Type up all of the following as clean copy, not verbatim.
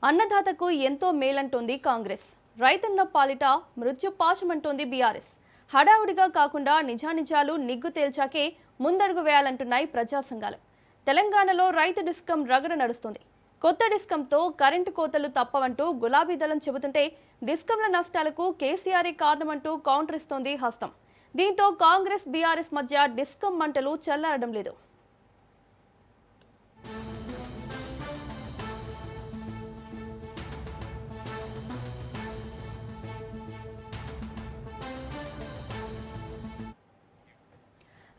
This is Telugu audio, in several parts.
అన్నదాతకు ఎంతో మేలంటోంది కాంగ్రెస్. రైతన్న పాలిట మృత్యు పాశమంటోంది బీఆర్ఎస్. హడావుడిగా కాకుండా నిజానిజాలు నిగ్గు తేల్చాకే ముందడుగు వేయాలంటున్నాయి ప్రజా సంఘాలు. తెలంగాణలో రైతు డిస్కం రగడ నడుస్తుంది. కొత్త డిస్కంతో కరెంటు కోతలు తప్పవంటూ గులాబీ దళం చెబుతుంటే డిస్కంల నష్టాలకు కేసీఆర్ కారణమంటూ కౌంటర్ ఇస్తోంది హస్తం. దీంతో కాంగ్రెస్ బీఆర్ఎస్ మధ్య డిస్కం మంటలు చల్లారడం లేదు.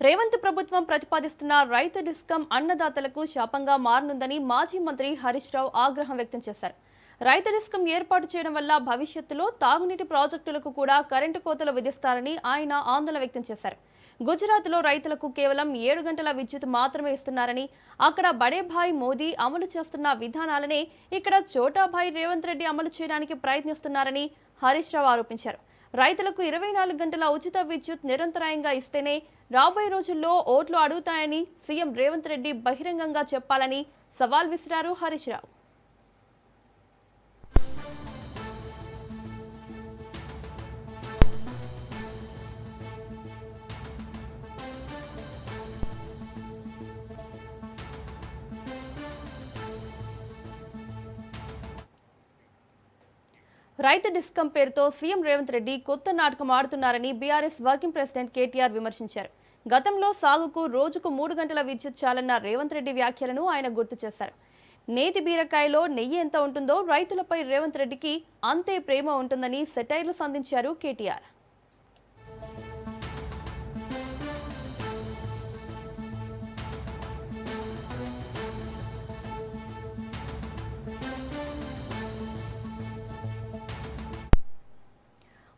రేవంత్ ప్రభుత్వం ప్రతిపాదిస్తున్న రైతు డిస్కం అన్నదాతలకు శాపంగా మారనుందని మాజీ మంత్రి హరీష్ రావు ఆగ్రహం వ్యక్తం చేశారు. రైతు డిస్కం ఏర్పాటు చేయడం వల్ల భవిష్యత్తులో తాగునీటి ప్రాజెక్టులకు కూడా కరెంటు కోతలు విధిస్తారని ఆయన ఆందోళన వ్యక్తం చేశారు. గుజరాత్లో రైతులకు కేవలం 7 గంటల విద్యుత్ మాత్రమే ఇస్తున్నారని, అక్కడ బడేభాయ్ మోదీ అమలు చేస్తున్న విధానాలనే ఇక్కడ చోటాభాయ్ రేవంత్ రెడ్డి అమలు చేయడానికి ప్రయత్నిస్తున్నారని హరీష్ రావు ఆరోపించారు. రైతులకు 24 గంటల ఉచిత విద్యుత్ నిరంతరాయంగా ఇస్తేనే రాబోయే రోజుల్లో ఓట్లు అడుగుతాయని సీఎం రేవంత్ రెడ్డి బహిరంగంగా చెప్పాలని సవాల్ విసిరారు హరీష్ రావు. రైతు డిస్కం పేరుతో సీఎం రేవంత్ రెడ్డి కొత్త నాటకం ఆడుతున్నారని బీఆర్ఎస్ వర్కింగ్ ప్రెసిడెంట్ కేటీఆర్ విమర్శించారు. గతంలో సాగుకు రోజుకు 3 గంటల విద్యుత్ చాలన్న రేవంత్ రెడ్డి వ్యాఖ్యలను ఆయన గుర్తు చేశారు. నేతి బీరకాయలో నెయ్యి ఎంత ఉంటుందో రైతులపై రేవంత్ రెడ్డికి అంతే ప్రేమ ఉంటుందని సెటైర్లు సంధించారు కేటీఆర్.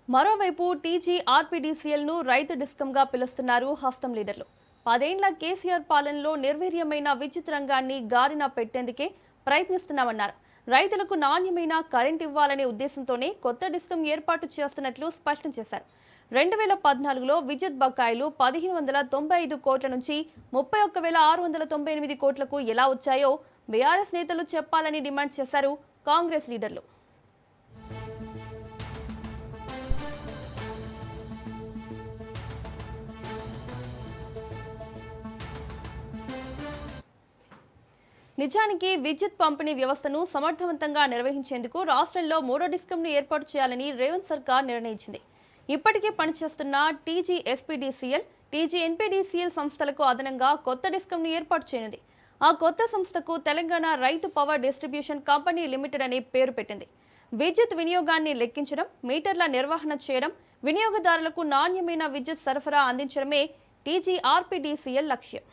మరోవైపు టీజీఆర్పీడీసీఎల్ ను రైతు డిస్కంగా పిలుస్తున్నారు హస్తం లీడర్లు. 10 ఏళ్ల కేసీఆర్ పాలనలో నిర్వీర్యమైన విద్యుత్ రంగాన్ని గారిన పెట్టేందుకే ప్రయత్నిస్తున్నామన్నారు. రైతులకు నాణ్యమైన కరెంట్ ఇవ్వాలనే ఉద్దేశంతోనే కొత్త డిస్కం ఏర్పాటు చేస్తున్నట్లు స్పష్టం చేశారు. 2014లో విద్యుత్ బకాయిలు 1595 కోట్ల నుంచి 31,698 కోట్లకు ఎలా వచ్చాయో బీఆర్ఎస్ నేతలు చెప్పాలని డిమాండ్ చేశారు కాంగ్రెస్ లీడర్లు. నిజానికి విద్యుత్ పంపిణీ వ్యవస్థను సమర్థవంతంగా నిర్వహించేందుకు రాష్ట్రంలో 3వ డిస్కంను ఏర్పాటు చేయాలని రేవంత్ సర్కార్ నిర్ణయించింది. ఇప్పటికే పనిచేస్తున్న టీజీఎస్పీడీసీఎల్, టీజీఎన్పీడీసీఎల్ సంస్థలకు అదనంగా కొత్త డిస్కంను ఏర్పాటు చేయనుంది. ఆ కొత్త సంస్థకు తెలంగాణ రైతు పవర్ డిస్ట్రిబ్యూషన్ కంపెనీ లిమిటెడ్ అనే పేరు పెట్టింది. విద్యుత్ వినియోగాన్ని లెక్కించడం, మీటర్ల నిర్వహణ చేయడం, వినియోగదారులకు నాణ్యమైన విద్యుత్ సరఫరా అందించడమే టీజీఆర్పీడీసీఎల్ లక్ష్యం.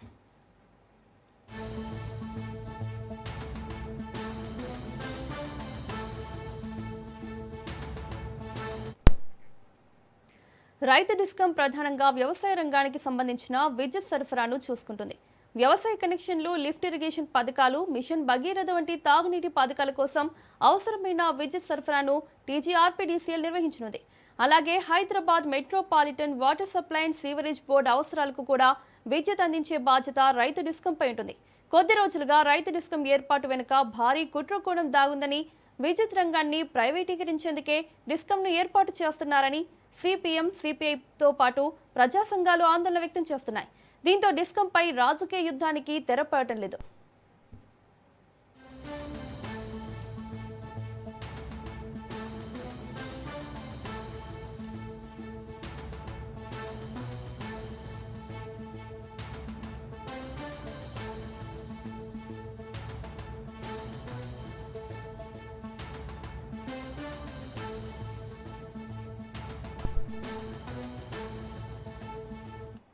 రైతు డిస్కం ప్రధానంగా వ్యవసాయ రంగానికి సంబంధించిన విద్యుత్ సరఫరాను చూసుకుంటుంది. వ్యవసాయ కనెక్షన్లు, లిఫ్ట్ ఇరిగేషన్ పథకాలు, మిషన్ భగీరథ వంటి తాగునీటి పథకాల కోసం అవసరమైన విద్యుత్ సరఫరాను టీజీఆర్పీడీసీఎల్ నిర్వహించనుంది. అలాగే Hyderabad metropolitan water supply and sewerage board అవసరాలకు కూడా విద్యుత్ అందించే బాధ్యత రైతు డిస్కంపై ఉంటుంది. కొద్ది రోజులుగా రైతు డిస్కం ఏర్పాటు వెనుక భారీ కుట్రకోణం దాగుందని, విద్యుత్ రంగాన్ని ప్రైవేటీకరించేందుకే డిస్కంను ఏర్పాటు చేస్తున్నారని సిపిఎం, సిపిఐతో పాటు ప్రజా సంఘాలు ఆందోళన వ్యక్తం చేస్తున్నాయి. దీంతో డిస్కంపై రాజకీయ యుద్ధానికి తెరపడటం లేదు.